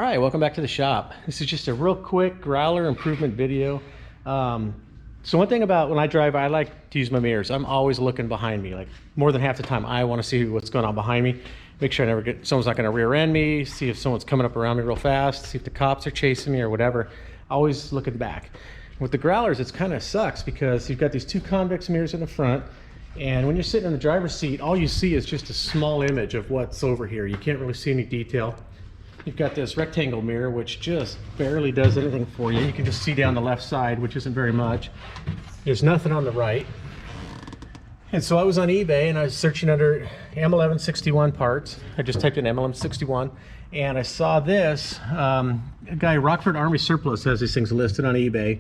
All right, welcome back to the shop. This is just a real quick growler improvement video. So one thing about when I drive, I like to use my mirrors. I'm always looking behind me. Like more than half the time, I want to see what's going on behind me. Make sure someone's not going to rear end me, see if someone's coming up around me real fast, see if the cops are chasing me or whatever. Always looking back. With the growlers, it's kind of sucks because you've got these two convex mirrors in the front, and when you're sitting in the driver's seat, all you see is just a small image of what's over here. You can't really see any detail. You've got this rectangle mirror, which just barely does anything for you. You can just see down the left side, which isn't very much. There's nothing on the right. And so I was on eBay and I was searching under M1161 parts. I just typed in M1161 and I saw this. A guy, Rockford Army Surplus, has these things listed on eBay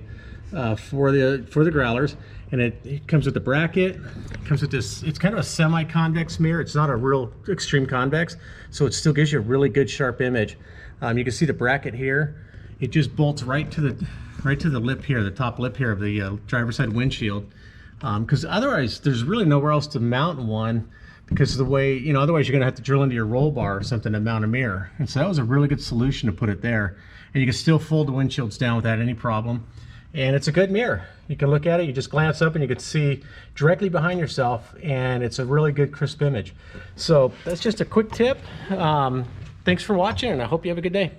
for the growlers. And it comes with the bracket. It comes with this, it's kind of a semi-convex mirror. It's not a real extreme convex, so it still gives you a really good sharp image. You can see the bracket here. It just bolts right to the lip here, the top lip here of the driver's side windshield. Because otherwise, there's really nowhere else to mount one, because of the way, otherwise you're gonna have to drill into your roll bar or something to mount a mirror. And so that was a really good solution to put it there. And you can still fold the windshields down without any problem. And it's a good mirror. You can look at it, you just glance up and you can see directly behind yourself, and it's a really good crisp image. So that's just a quick tip. Thanks for watching, and I hope you have a good day.